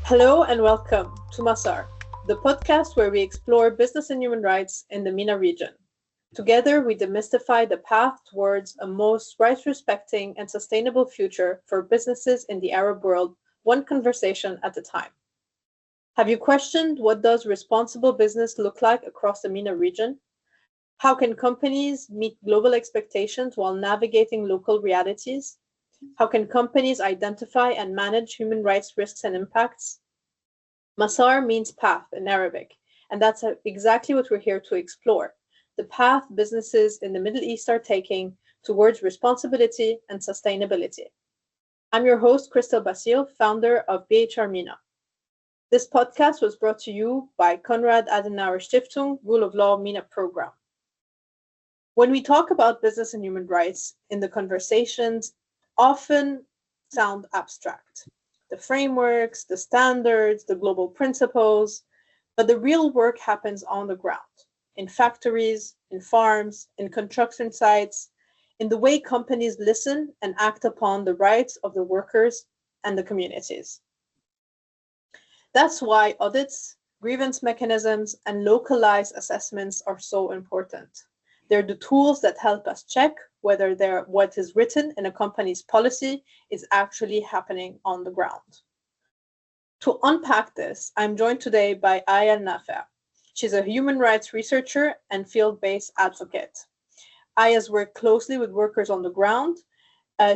Hello and welcome to Massar, the podcast where we explore business and human rights in the MENA region. Together, we demystify the path towards a most rights-respecting and sustainable future for businesses in the Arab world, one conversation at a time. Have you questioned what does responsible business look like across the MENA region? How can companies meet global expectations while navigating local realities? How can companies identify and manage human rights risks and impacts? Massar means path in Arabic, and that's exactly what we're here to explore. The path businesses in the Middle East are taking towards responsibility and sustainability. I'm your host, Krystel Bassil, founder of BHRMENA. This podcast was brought to you by Konrad Adenauer Stiftung Rule of Law MENA program. When we talk about business and human rights in the conversations, often sound abstract. The frameworks, the standards, the global principles, but the real work happens on the ground, in factories, in farms, in construction sites, in the way companies listen and act upon the rights of the workers and the communities. That's why audits, grievance mechanisms, and localized assessments are so important. They're the tools that help us check whether what is written in a company's policy is actually happening on the ground. To unpack this, I'm joined today by Aya Nafi. She's a human rights researcher and field-based advocate. Aya's worked closely with workers on the ground.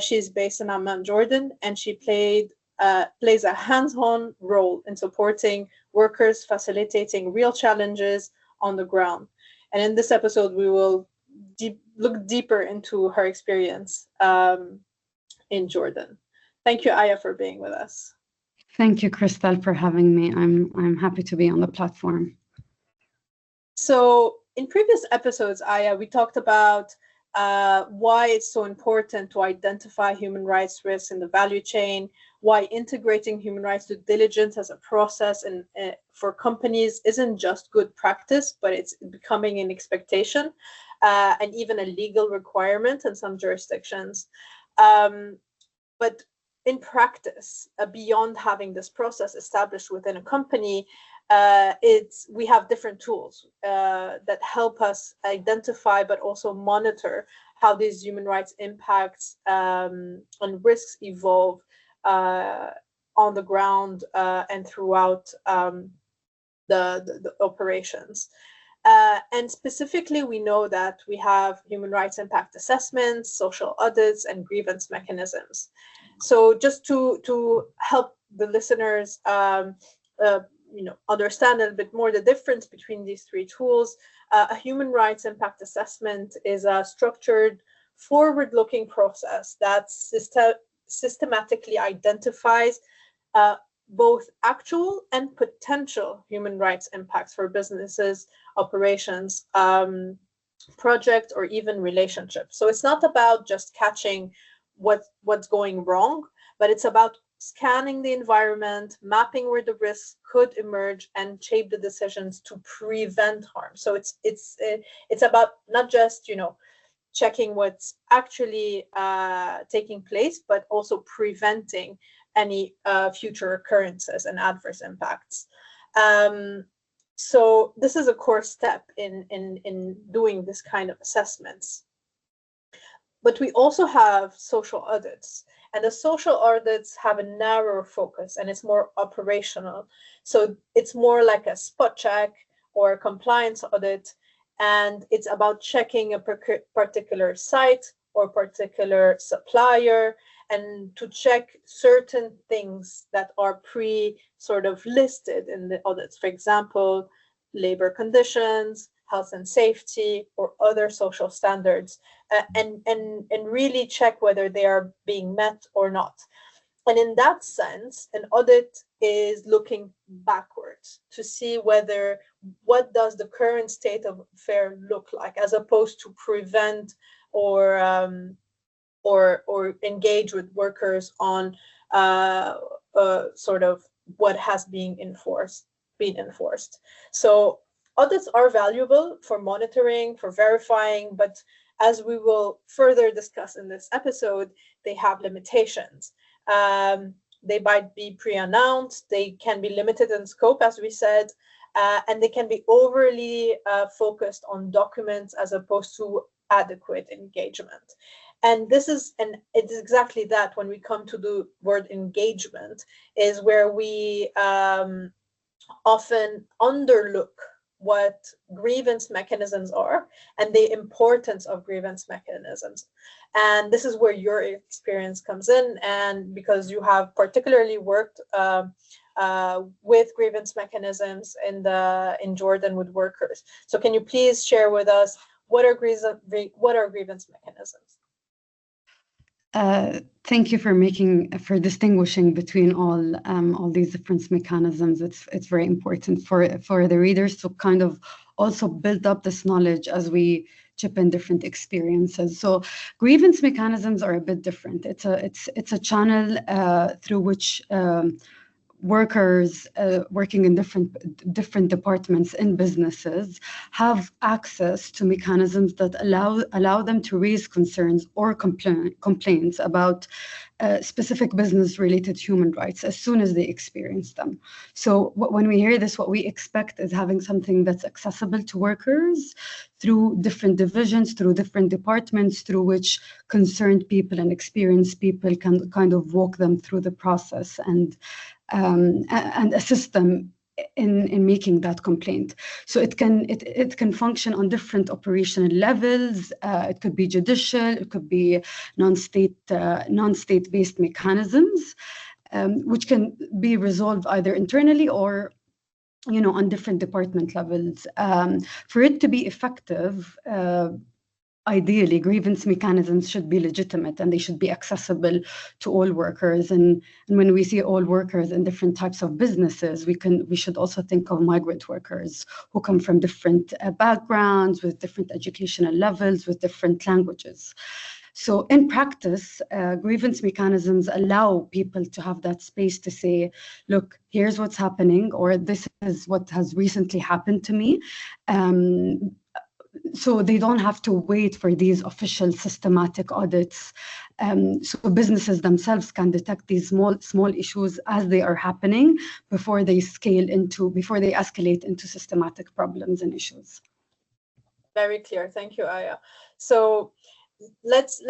She's based in Amman, Jordan, and she plays a hands-on role in supporting workers, facilitating real challenges on the ground. And in this episode, we will look deeper into her experience in Jordan. Thank you, Aya, for being with us. Thank you, Krystel, for having me. I'm happy to be on the platform. So in previous episodes, Aya, we talked about why it's so important to identify human rights risks in the value chain, why integrating human rights due diligence as a process and for companies isn't just good practice, but it's becoming an expectation and even a legal requirement in some jurisdictions. But in practice, beyond having this process established within a company, we have different tools that help us identify but also monitor how these human rights impacts and risks evolve on the ground and throughout the operations. And specifically, we know that we have human rights impact assessments, social audits, and grievance mechanisms. So just to help the listeners understand a little bit more the difference between these three tools, a human rights impact assessment is a structured, forward-looking process that systematically identifies both actual and potential human rights impacts for businesses, operations, projects, or even relationships. So it's not about just catching what's going wrong, but it's about scanning the environment, mapping where the risks could emerge, and shape the decisions to prevent harm. So it's about not just checking what's actually taking place, but also preventing any future occurrences and adverse impacts. So this is a core step in doing this kind of assessments. But we also have social audits, and the social audits have a narrower focus and it's more operational. So it's more like a spot check or a compliance audit, and it's about checking a particular site or particular supplier and to check certain things that are sort of listed in the audits. For example, labor conditions, health and safety, or other social standards, and really check whether they are being met or not. And in that sense, an audit is looking backwards to see what does the current state of affairs look like, as opposed to prevent or engage with workers on sort of what has been enforced. So audits are valuable for monitoring, for verifying, but as we will further discuss in this episode, they have limitations. they might be pre-announced, they can be limited in scope, as we said, and they can be overly focused on documents as opposed to adequate engagement. And it's exactly that. When we come to the word engagement, is where we often underlook what grievance mechanisms are and the importance of grievance mechanisms. And this is where your experience comes in, and because you have particularly worked with grievance mechanisms in Jordan with workers. So can you please share with us what are grievance mechanisms? Thank you for distinguishing between all these different mechanisms. It's very important for the readers to kind of also build up this knowledge as we chip in different experiences. So grievance mechanisms are a bit different. It's a channel through which workers working in different departments in businesses have access to mechanisms that allow them to raise concerns or complaints about specific business-related human rights as soon as they experience them. So when we hear this, what we expect is having something that's accessible to workers through different divisions, through different departments, through which concerned people and experienced people can kind of walk them through the process and assist them in making that complaint. So it can function on different operational levels. It could be judicial, it could be non-state-based mechanisms, which can be resolved either internally or on different department levels. For it to be effective, ideally, grievance mechanisms should be legitimate and they should be accessible to all workers. And when we see all workers in different types of businesses, we should also think of migrant workers who come from different backgrounds, with different educational levels, with different languages. So in practice, grievance mechanisms allow people to have that space to say, look, here's what's happening, or this is what has recently happened to me. So they don't have to wait for these official systematic audits. So businesses themselves can detect these small issues as they are happening before they escalate into systematic problems and issues. Very clear. Thank you, Aya. So let's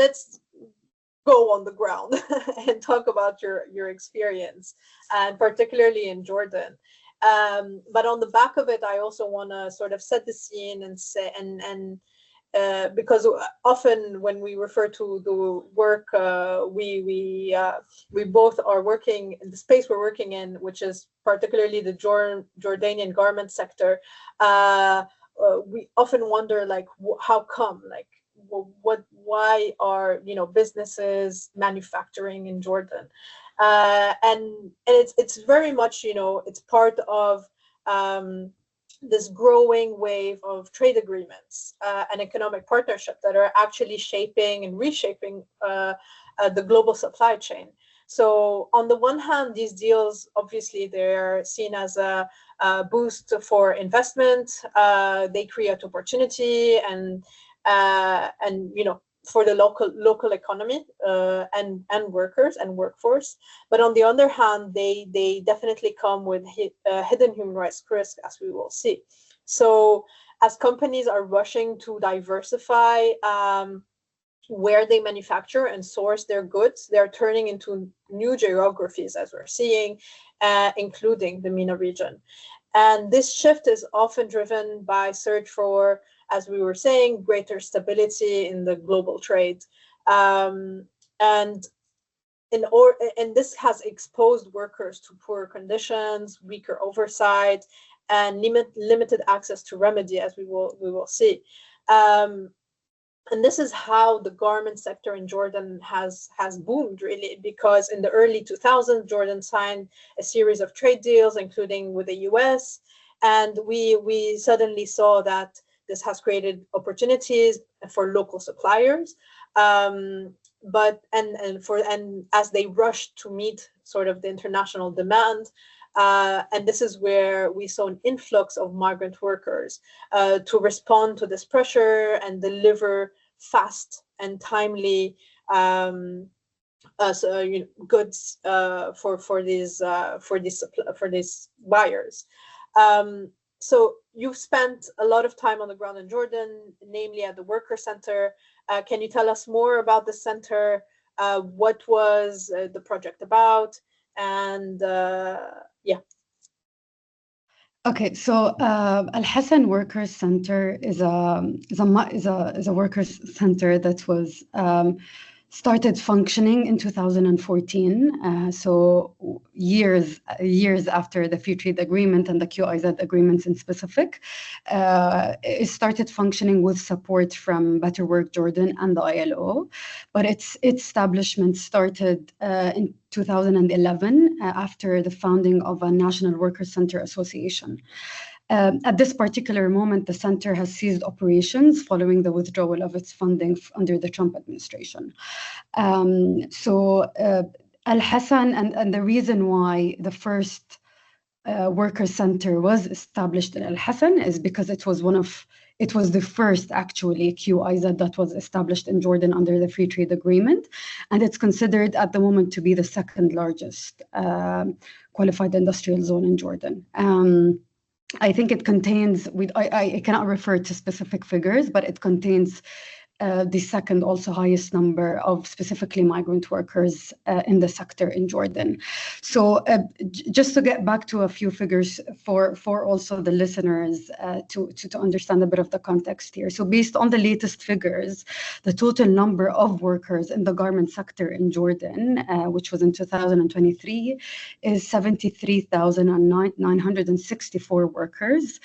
go on the ground and talk about your experience, and particularly in Jordan. But on the back of it, I also want to sort of set the scene and say, because often when we refer to the work, we both are working in the space we're working in, which is particularly the Jordanian garment sector. We often wonder, like, how come, like, why are businesses manufacturing in Jordan? And it's very much it's part of this growing wave of trade agreements and economic partnership that are actually shaping and reshaping the global supply chain. So on the one hand, these deals, obviously, they're seen as a boost for investment. They create opportunity and for the local economy and workers and workforce. But on the other hand, they definitely come with hidden human rights risk, as we will see. So as companies are rushing to diversify where they manufacture and source their goods, they're turning into new geographies, as we're seeing, including the MENA region. And this shift is often driven by search for, as we were saying, greater stability in the global trade. And this has exposed workers to poor conditions, weaker oversight, and limited access to remedy, as we will see. And this is how the garment sector in Jordan has boomed, really, because in the early 2000s, Jordan signed a series of trade deals, including with the US, and we suddenly saw that this has created opportunities for local suppliers, but as they rushed to meet sort of the international demand, and this is where we saw an influx of migrant workers to respond to this pressure and deliver fast and timely goods for these buyers. So you've spent a lot of time on the ground in Jordan, namely at the Worker Center. Can you tell us more about the center? What was the project about? And yeah. Okay, so Al Hassan Workers Center is a workers center that was started functioning in 2014. So years after the Free Trade Agreement and the QIZ agreements in specific, it started functioning with support from Better Work Jordan and the ILO. But its establishment started in 2011 after the founding of a National Workers Center Association. At this particular moment, the center has ceased operations following the withdrawal of its funding under the Trump administration. Al Hassan, and the reason why the first worker center was established in Al Hassan is because it was the first actually QIZ that was established in Jordan under the Free Trade Agreement, and it's considered at the moment to be the second largest qualified industrial zone in Jordan. I think it contains, I cannot refer to specific figures, but it contains the second also highest number of specifically migrant workers in the sector in Jordan. So just to get back to a few figures for also the listeners to understand a bit of the context here. So based on the latest figures, the total number of workers in the garment sector in Jordan, which was in 2023, is 73,964 workers.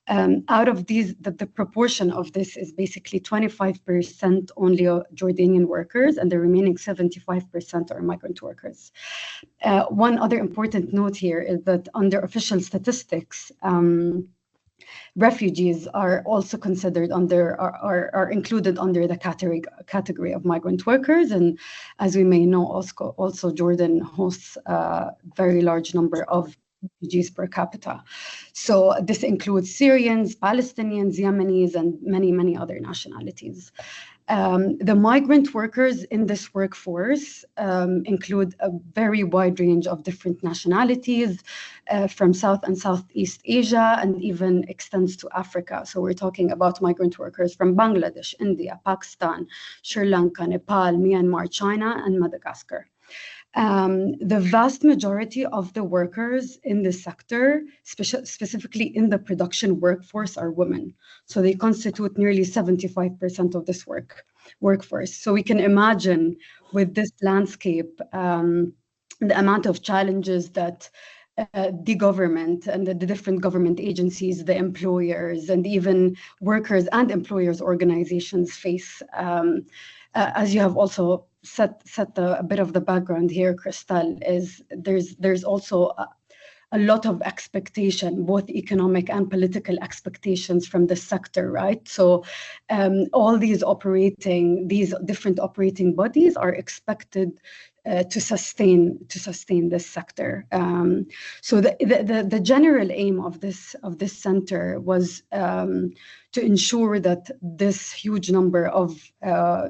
Out of these, the proportion of this is basically 25% only Jordanian workers, and the remaining 75% are migrant workers. One other important note here is that under official statistics, refugees are also considered are included under the category of migrant workers, and as we may know, also Jordan hosts a very large number of refugees per capita. So this includes Syrians, Palestinians, Yemenis, and many other nationalities. The migrant workers in this workforce include a very wide range of different nationalities from South and Southeast Asia, and even extends to Africa. So we're talking about migrant workers from Bangladesh, India, Pakistan, Sri Lanka, Nepal, Myanmar, China, and Madagascar. The vast majority of the workers in this sector, specifically in the production workforce, are women. So they constitute nearly 75% of this workforce. So we can imagine with this landscape, the amount of challenges that the government and the different government agencies, the employers, and even workers and employers organizations face. As you have also set a bit of the background here, Krystel, is there's also a lot of expectation, both economic and political expectations from the sector, right? So all these different operating bodies are expected to sustain this sector. So the general aim of this center was to ensure that this huge number of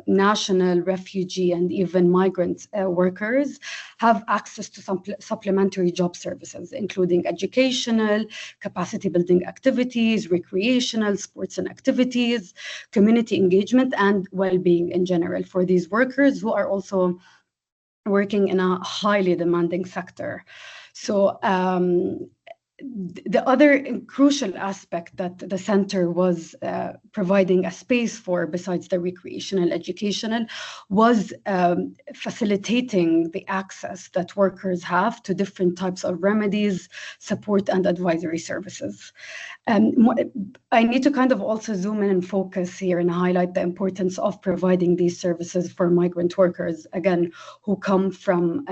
national, refugee, and even migrant workers have access to some supplementary job services, including educational, capacity building activities, recreational, sports and activities, community engagement, and well-being in general for these workers who are also working in a highly demanding sector. So the other crucial aspect that the center was providing a space for, besides the recreational, educational, was facilitating the access that workers have to different types of remedies, support, and advisory services. I need to kind of also zoom in and focus here and highlight the importance of providing these services for migrant workers, again, who come from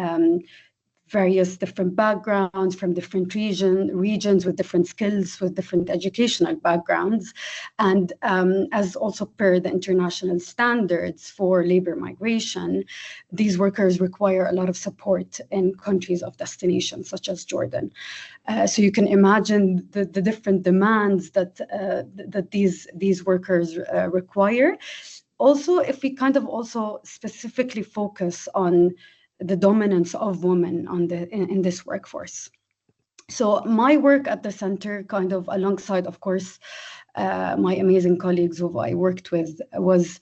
various different backgrounds, from different regions with different skills, with different educational backgrounds. And as also per the international standards for labor migration, these workers require a lot of support in countries of destination, such as Jordan. So you can imagine the different demands that these workers require. Also, if we kind of also specifically focus on the dominance of women in this workforce. So my work at the center, kind of alongside, of course, my amazing colleagues who I worked with, was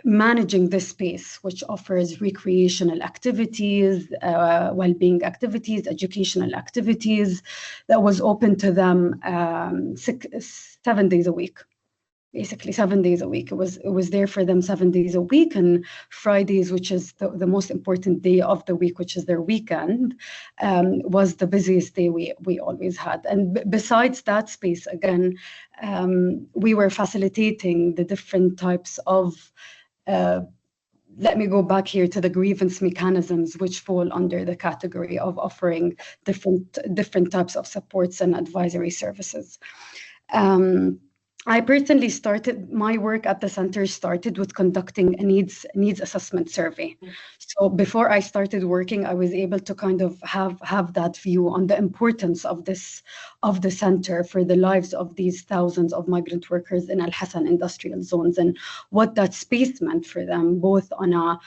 managing this space, which offers recreational activities, well-being activities, educational activities, that was open to them 7 days a week. Basically 7 days a week. It was there for them 7 days a week, and Fridays, which is the most important day of the week, which is their weekend, was the busiest day we always had. And besides that space, again, we were facilitating the different types of let me go back here to the grievance mechanisms, which fall under the category of offering different types of supports and advisory services. I personally started my work at the center with conducting a needs assessment survey. So before I started working, I was able to kind of have that view on the importance of the center for the lives of these thousands of migrant workers in Al Hassan industrial zones, and what that space meant for them, both on a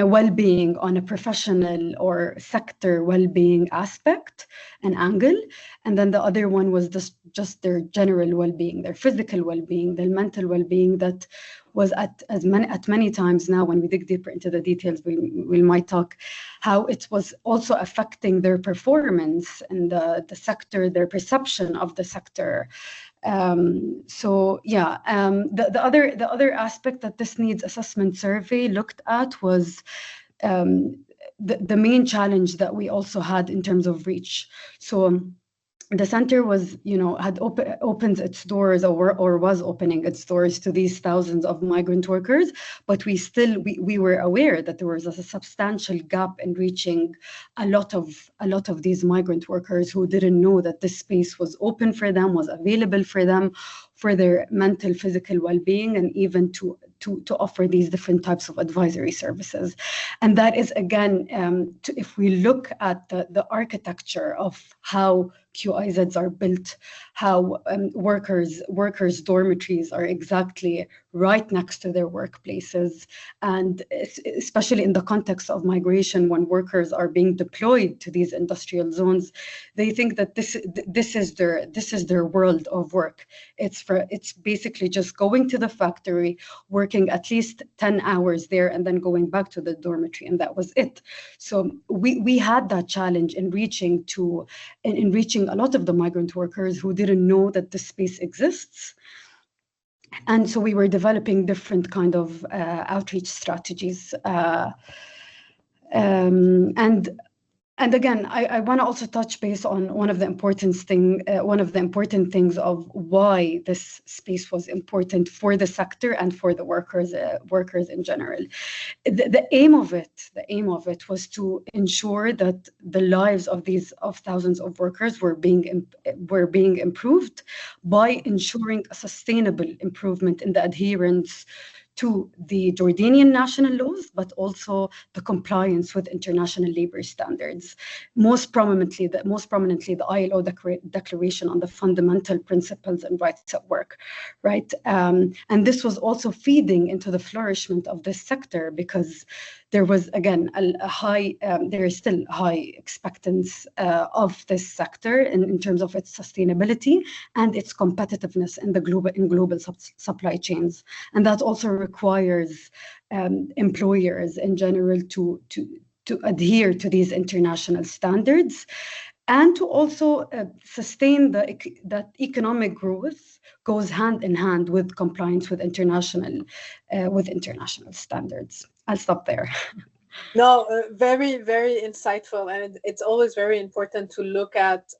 well-being, on a professional or sector well-being aspect and angle. And then the other one was just their general well-being, their physical well-being, their mental well-being, that was at many times now, when we dig deeper into the details, we might talk how it was also affecting their performance in the sector, their perception of the sector. The other aspect that this needs assessment survey looked at was the main challenge that we also had in terms of reach. So the center was, had opened its doors or was opening its doors to these thousands of migrant workers, but we were aware that there was a substantial gap in reaching a lot of these migrant workers who didn't know that this space was open for them, was available for them, for their mental, physical well-being, and even to offer these different types of advisory services. And that is, again, if we look at the architecture of how QIZs are built, how workers' dormitories are exactly right next to their workplaces, and especially in the context of migration, when workers are being deployed to these industrial zones, they think that this is their world of work. It's basically just going to the factory, working at least 10 hours there, and then going back to the dormitory, and that was it. So we had that challenge in reaching a lot of the migrant workers who didn't know that this space exists. And so we were developing different kind of outreach strategies. And again, I want to also touch base on one of the important things of why this space was important for the sector and for the workers in general. The aim of it was to ensure that the lives of thousands of workers were being improved by ensuring a sustainable improvement in the adherence to the Jordanian national laws, but also the compliance with international labor standards. Most prominently, the ILO Declaration on the Fundamental Principles and Rights at Work, right? And this was also feeding into the flourishment of this sector, because there was, again, there is still high expectance of this sector in terms of its sustainability and its competitiveness in global supply chains, and that also requires employers in general to adhere to these international standards, and to also sustain that economic growth goes hand in hand with compliance with international standards. I'll stop there. No, very, very insightful. And it's always very important to look at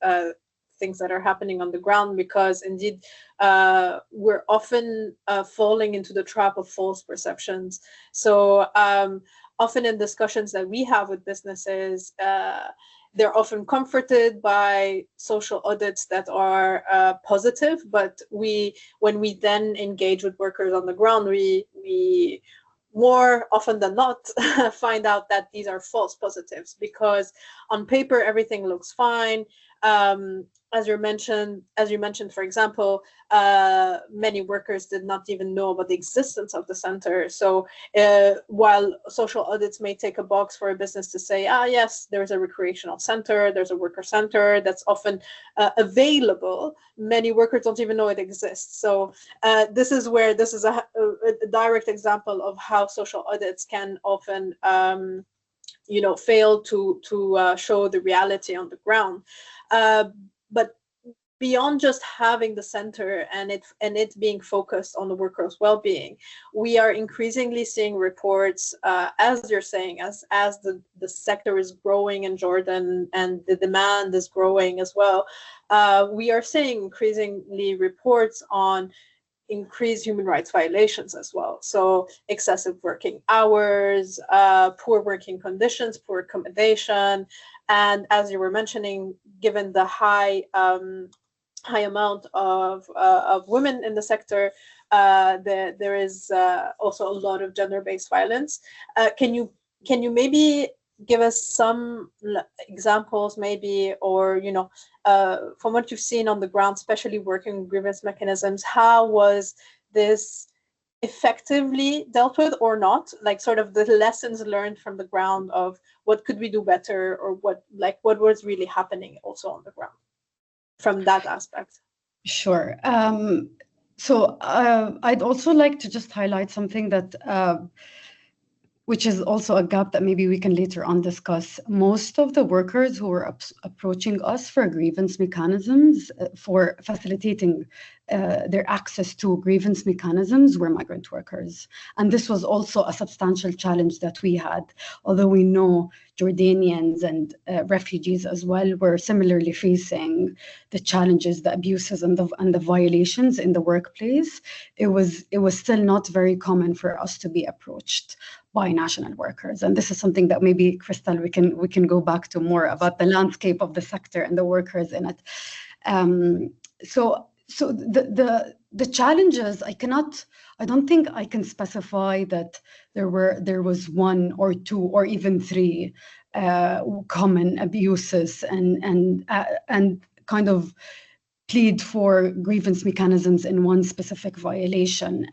things that are happening on the ground, because indeed we're often falling into the trap of false perceptions. So often in discussions that we have with businesses, they're often comforted by social audits that are positive, but when we then engage with workers on the ground, we more often than not find out that these are false positives, because on paper everything looks fine. As you mentioned, for example, many workers did not even know about the existence of the center. So while social audits may take a box for a business to say, yes, there's a recreational center, there's a worker center that's often available, many workers don't even know it exists. So this is a direct example of how social audits can often fail to show the reality on the ground. But beyond just having the center and it being focused on the workers' well-being, we are increasingly seeing reports, as you're saying, as the sector is growing in Jordan and the demand is growing as well. We are seeing increasingly reports on increased human rights violations as well. So excessive working hours, poor working conditions, poor accommodation, and as you were mentioning, given the high amount of women in the sector, there is also a lot of gender-based violence. Can you maybe give us some examples, maybe, or from what you've seen on the ground, especially working with grievance mechanisms, how was this effectively dealt with or not? Like, sort of the lessons learned from the ground of what could we do better, or what was really happening also on the ground from that aspect. Sure. So I'd also like to just highlight something that which is also a gap that maybe we can later on discuss. Most of the workers who were approaching us for grievance mechanisms, for facilitating their access to grievance mechanisms, were migrant workers. And this was also a substantial challenge that we had, although we know Jordanians and refugees as well were similarly facing the challenges, the abuses, and the violations in the workplace. It was still not very common for us to be approached by national workers, and this is something that maybe, Krystel, we can go back to more about the landscape of the sector and the workers in it. So the challenges, I don't think I can specify that there was one or two or even three common abuses and kind of plead for grievance mechanisms in one specific violation.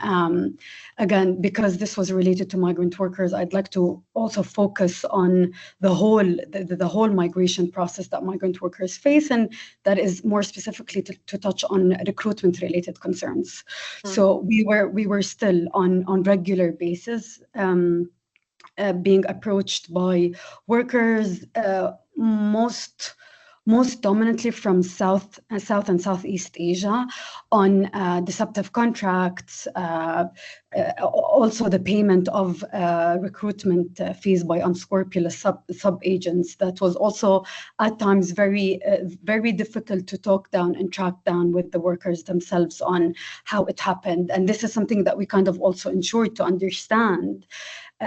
Again, because this was related to migrant workers, I'd like to also focus on the whole migration process that migrant workers face, and that is more specifically to touch on recruitment-related concerns. So we were still on regular basis being approached by workers, most dominantly from South and Southeast Asia, on deceptive contracts, also the payment of recruitment fees by unscrupulous sub-agents. That was also at times very difficult to talk down and track down with the workers themselves on how it happened. And this is something that we kind of also ensured to understand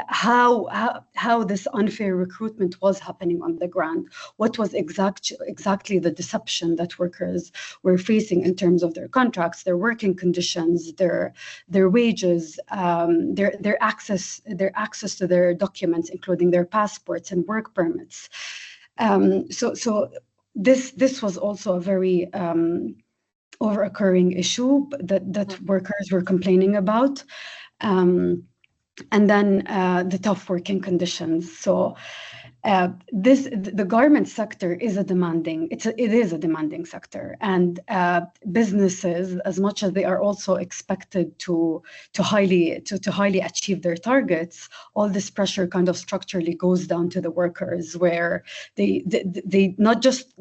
how this unfair recruitment was happening on the ground. What was exactly the deception that workers were facing in terms of their contracts, their working conditions, their wages, their access to their documents, including their passports and work permits. So this was also a very over-occurring issue that workers were complaining about. And then the tough working conditions. So the garment sector is a demanding sector, and businesses, as much as they are also expected to highly achieve their targets, all this pressure kind of structurally goes down to the workers, where they not just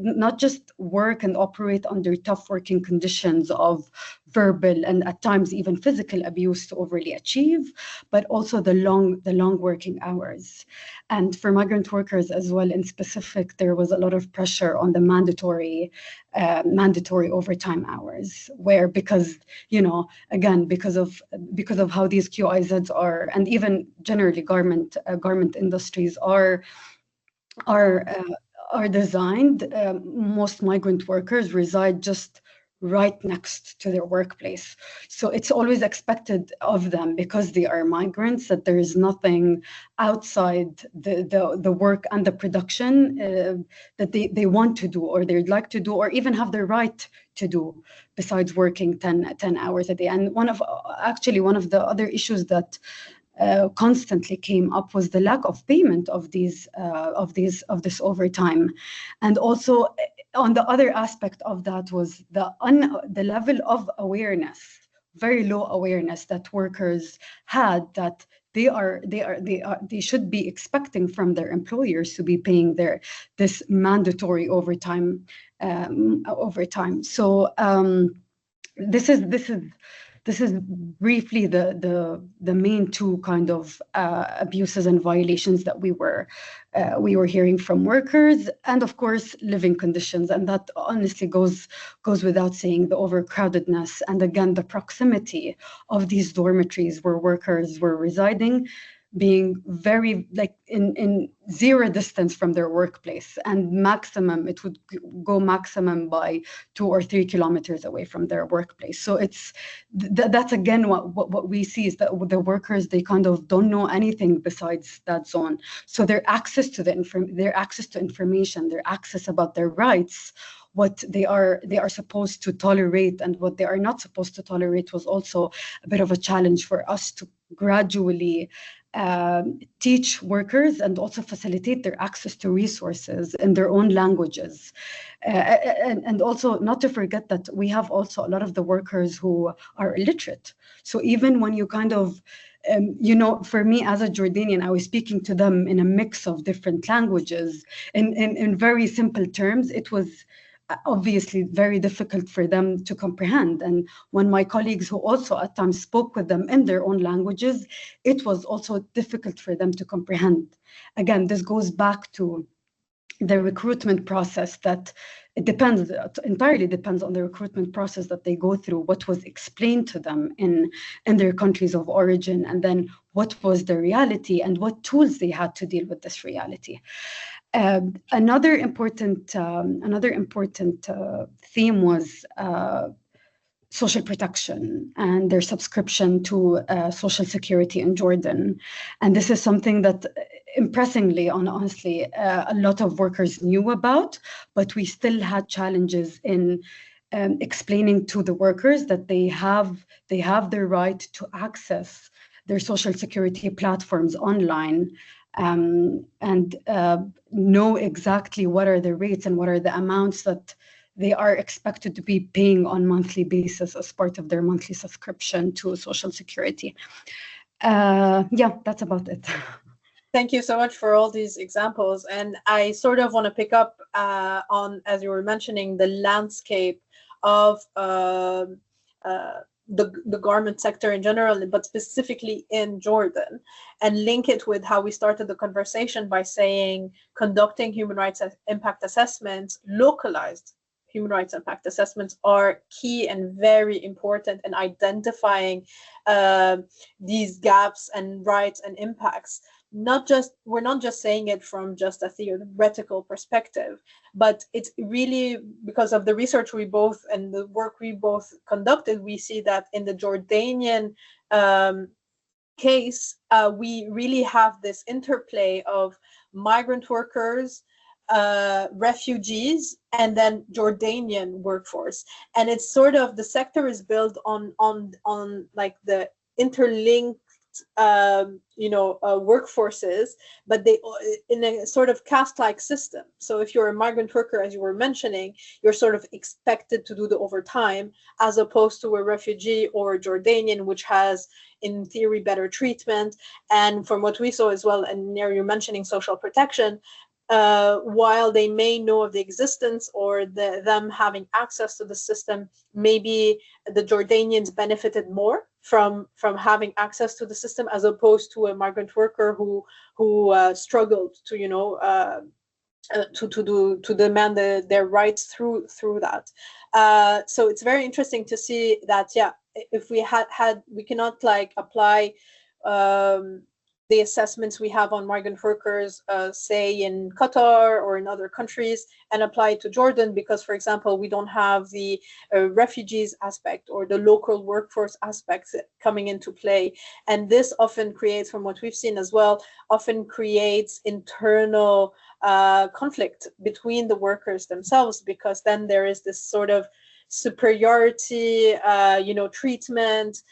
work and operate under tough working conditions of verbal and at times even physical abuse to overly achieve, but also the long working hours. And for migrant workers as well, in specific, there was a lot of pressure on the mandatory overtime hours, where because of how these QIZs are, and even generally garment industries are designed, most migrant workers reside just right next to their workplace. So it's always expected of them, because they are migrants, that there is nothing outside the work and the production that they want to do, or they'd like to do, or even have the right to do, besides working 10 hours a day. And one of the other issues that constantly came up was the lack of payment of this overtime. And also, on the other aspect of that was the level of awareness, very low awareness, that workers had, that they should be expecting from their employers to be paying this mandatory overtime. So this is briefly the main two kind of abuses and violations that we were hearing from workers. And of course, living conditions, and that honestly goes without saying, the overcrowdedness, and again, the proximity of these dormitories where workers were residing, being very, like, in zero distance from their workplace, and maximum, it would go maximum by 2 or 3 kilometers away from their workplace. So it's that's again what we see, is that the workers, they kind of don't know anything besides that zone. So their access to information, their access about their rights, what they are supposed to tolerate and what they are not supposed to tolerate, was also a bit of a challenge for us to gradually teach workers, and also facilitate their access to resources in their own languages. And also, not to forget that we have also a lot of the workers who are illiterate. So even when you kind of, for me as a Jordanian, I was speaking to them in a mix of different languages, in very simple terms. It was obviously very difficult for them to comprehend. And when my colleagues, who also at times spoke with them in their own languages, it was also difficult for them to comprehend. Again, this goes back to the recruitment process, that it entirely depends on the recruitment process that they go through, what was explained to them in their countries of origin, and then what was the reality, and what tools they had to deal with this reality. Another important theme was social protection and their subscription to social security in Jordan. And this is something that, impressingly, honestly, a lot of workers knew about, but we still had challenges in explaining to the workers that they have the right to access their social security platforms online, and know exactly what are the rates and what are the amounts that they are expected to be paying on monthly basis as part of their monthly subscription to Social Security. That's about it. Thank you so much for all these examples. And I sort of want to pick up on, as you were mentioning, the landscape of the garment sector in general, but specifically in Jordan, and link it with how we started the conversation by saying conducting human rights impact assessments, localized human rights impact assessments, are key and very important in identifying these gaps and rights and impacts. We're not just saying it from just a theoretical perspective, but it's really because of the research we both and the work we both conducted. We see that in the Jordanian case, we really have this interplay of migrant workers, refugees, and then Jordanian workforce. And it's sort of, the sector is built on like the interlinked workforces, but they in a sort of caste-like system. So if you're a migrant worker, as you were mentioning, you're sort of expected to do the overtime, as opposed to a refugee or a Jordanian, which has in theory better treatment. And from what we saw as well, and you're mentioning social protection, while they may know of the existence or them having access to the system, maybe the Jordanians benefited more from having access to the system, as opposed to a migrant worker who struggled to to demand their rights through that. So it's very interesting to see that, if we had we cannot like apply the assessments we have on migrant workers, say in Qatar or in other countries, and apply it to Jordan because, for example, we don't have the refugees aspect or the local workforce aspects coming into play. And this often creates, from what we've seen as well, often creates internal conflict between the workers themselves, because then there is this sort of superiority, treatment,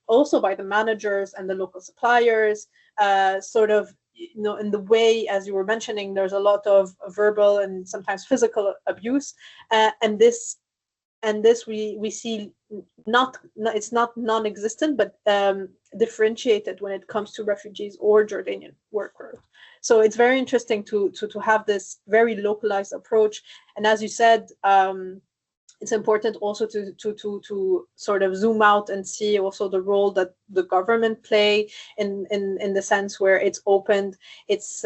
also by the managers and the local suppliers, sort of, in the way, as you were mentioning, there's a lot of verbal and sometimes physical abuse, and this we see it's not non-existent, but differentiated when it comes to refugees or Jordanian workers. So it's very interesting to have this very localized approach, and as you said, it's important also to sort of zoom out and see also the role that the government play in the sense where it's opened its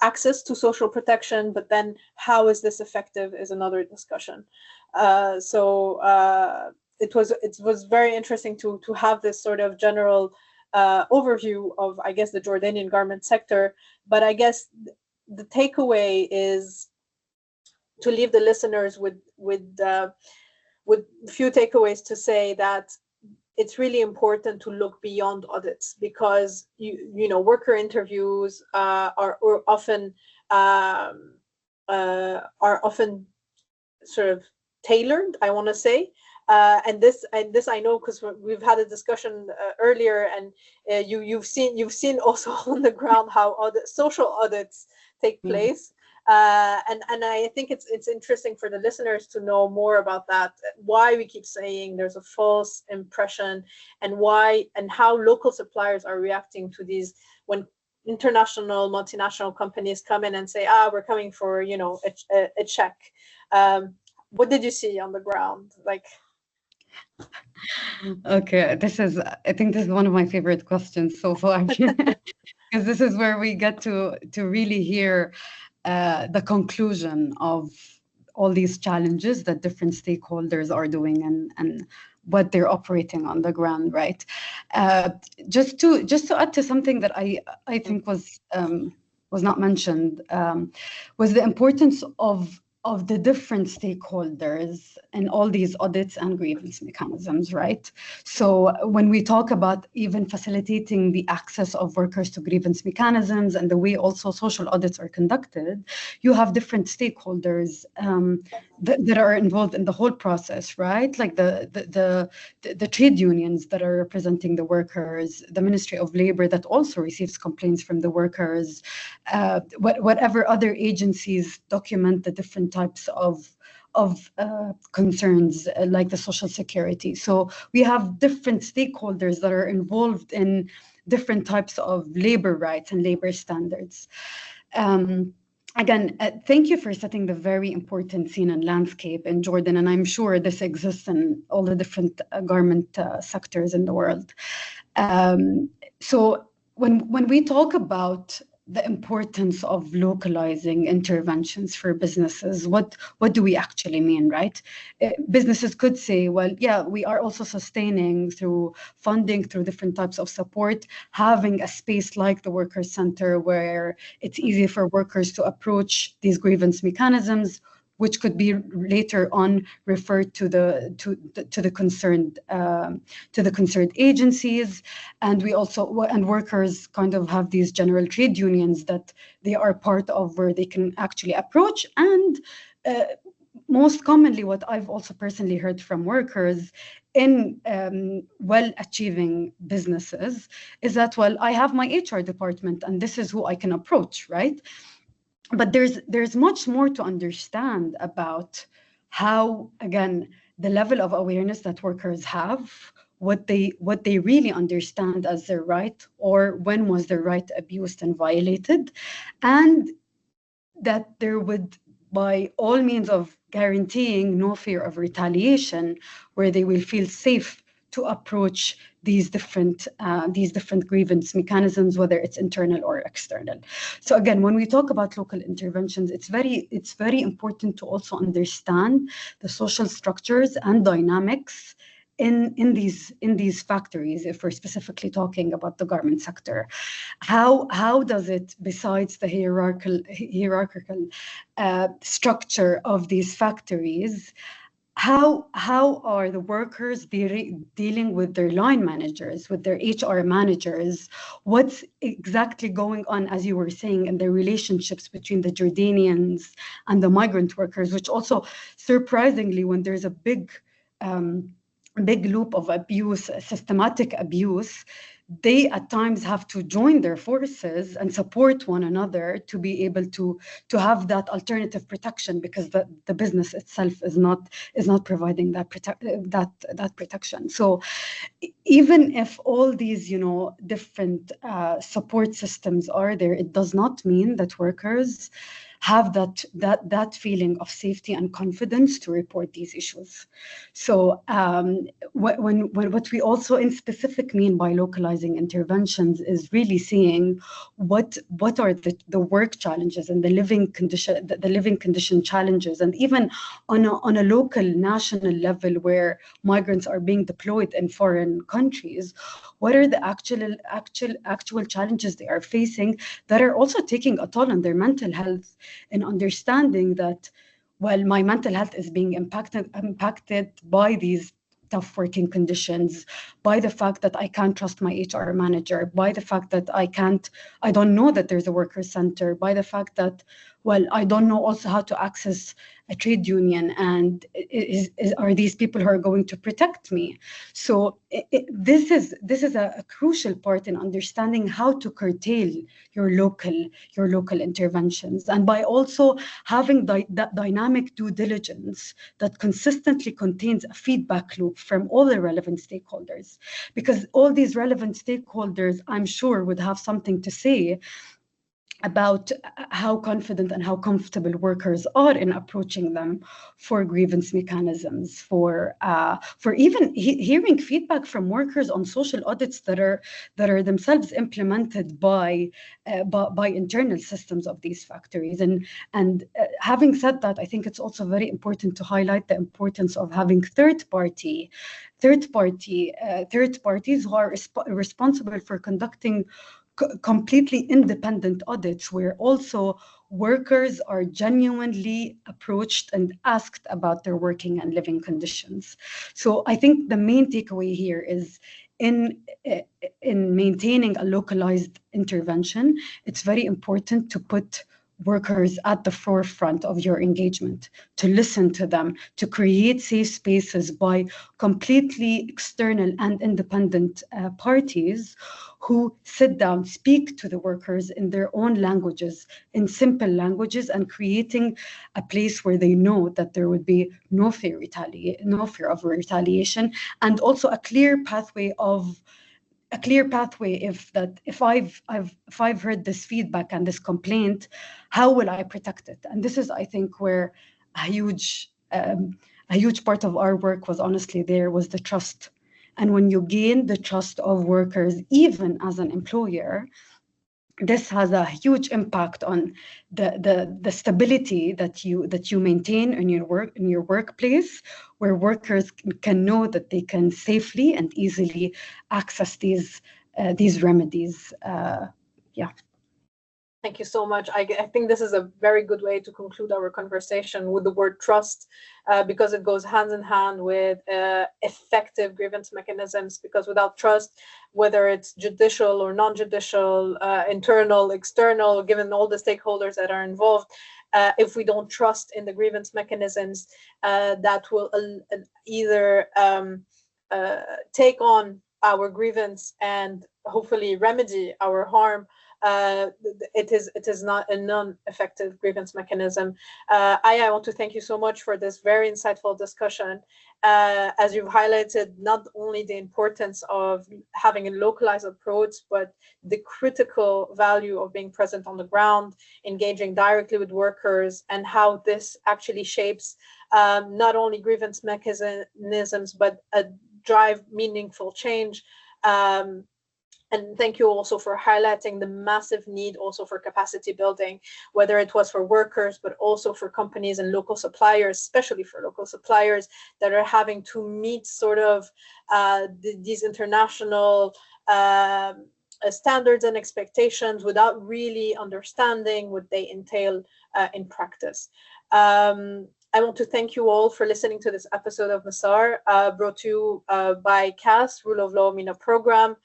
access to social protection, but then how is this effective is another discussion. It was very interesting to have this sort of general overview of, I guess, the Jordanian garment sector. But I guess the takeaway is to leave the listeners with few takeaways, to say that it's really important to look beyond audits, because worker interviews are often sort of tailored, I want to say. And this I know because we've had a discussion earlier, and you've seen also on the ground how social audits take place. And I think it's interesting for the listeners to know more about that, why we keep saying there's a false impression, and why and how local suppliers are reacting to these when international multinational companies come in and say, we're coming for a check. What did you see on the ground? Okay, I think this is one of my favorite questions so far, because this is where we get to really hear the conclusion of all these challenges that different stakeholders are doing and what they're operating on the ground, right? Just to add to something that I think was not mentioned, was the importance of the different stakeholders in all these audits and grievance mechanisms, right? So when we talk about even facilitating the access of workers to grievance mechanisms and the way also social audits are conducted, you have different stakeholders that are involved in the whole process, right? Like the trade unions that are representing the workers, the Ministry of Labor that also receives complaints from the workers, whatever other agencies document the different types of concerns, like the Social Security. So we have different stakeholders that are involved in different types of labor rights and labor standards. Again, thank you for setting the very important scene and landscape in Jordan, and I'm sure this exists in all the different garment sectors in the world. So when we talk about the importance of localizing interventions for businesses, what do we actually mean, right? Businesses could say, well, yeah, we are also sustaining through funding, through different types of support, having a space like the Workers' Center where it's easy for workers to approach these grievance mechanisms, which could be later on referred to the concerned agencies, and workers kind of have these general trade unions that they are part of, where they can actually approach. And most commonly, what I've also personally heard from workers in well-achieving businesses is that, well, I have my HR department, and this is who I can approach, right? But there's much more to understand about how, again, the level of awareness that workers have, what they really understand as their right, or when was their right abused and violated, and that there would, by all means of guaranteeing no fear of retaliation, where they will feel safe to approach these different grievance mechanisms, whether it's internal or external. So again, when we talk about local interventions, it's very important to also understand the social structures and dynamics in these factories, if we're specifically talking about the garment sector, how does it, besides the hierarchical structure of these factories, how are the workers dealing with their line managers, with their HR managers? What's exactly going on, as you were saying, in the relationships between the Jordanians and the migrant workers, which also, surprisingly, when there's a big loop of abuse, systematic abuse, they at times have to join their forces and support one another to be able to have that alternative protection, because the business itself is not providing that protection. So even if all these different support systems are there, it does not mean that workers have that feeling of safety and confidence to report these issues. So what we also in specific mean by localizing interventions is really seeing what are the work challenges and the living condition challenges, and even on a local national level where migrants are being deployed in foreign countries, what are the actual challenges they are facing that are also taking a toll on their mental health, and understanding that, well, my mental health is being impacted by these tough working conditions, by the fact that I can't trust my HR manager, by the fact that I don't know that there's a worker center, by the fact that, well, I don't know also how to access a trade union, and are these people who are going to protect me? So this is a crucial part in understanding how to curtail your local interventions, and by also having that dynamic due diligence that consistently contains a feedback loop from all the relevant stakeholders, because all these relevant stakeholders, I'm sure, would have something to say about how confident and how comfortable workers are in approaching them for grievance mechanisms, for even hearing feedback from workers on social audits that are themselves implemented by internal systems of these factories. And having said that, I think it's also very important to highlight the importance of having third parties who are responsible for conducting completely independent audits, where also workers are genuinely approached and asked about their working and living conditions. So I think the main takeaway here is in maintaining a localized intervention, it's very important to put workers at the forefront of your engagement, to listen to them, to create safe spaces by completely external and independent parties who sit down, speak to the workers in their own languages, in simple languages, and creating a place where they know that there would be no fear of retaliation, and also a clear pathway if I've heard this feedback and this complaint, how will I protect it? And this is, I think, where a huge part of our work was the trust. And when you gain the trust of workers, even as an employer, this has a huge impact on the stability that you maintain in your workplace, where workers can know that they can safely and easily access these remedies. Thank you so much. I think this is a very good way to conclude our conversation with the word trust, because it goes hand in hand with effective grievance mechanisms, because without trust, whether it's judicial or non-judicial, internal, external, given all the stakeholders that are involved, if we don't trust in the grievance mechanisms, that will either take on our grievance and hopefully remedy our harm, it is not a non-effective grievance mechanism. Aya, I want to thank you so much for this very insightful discussion. As you've highlighted, not only the importance of having a localized approach, but the critical value of being present on the ground, engaging directly with workers, and how this actually shapes not only grievance mechanisms, but drive meaningful change. And thank you also for highlighting the massive need also for capacity building, whether it was for workers, but also for companies and local suppliers, especially for local suppliers that are having to meet sort of these international standards and expectations without really understanding what they entail in practice. I want to thank you all for listening to this episode of Massar, brought to you by CAS, Rule of Law MENA program.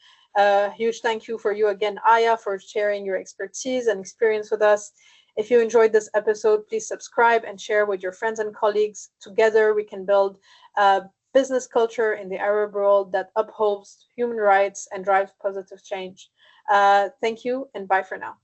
Huge thank you for you again, Aya, for sharing your expertise and experience with us. If you enjoyed this episode, please subscribe and share with your friends and colleagues. Together, we can build a business culture in the Arab world that upholds human rights and drives positive change. Thank you, and bye for now.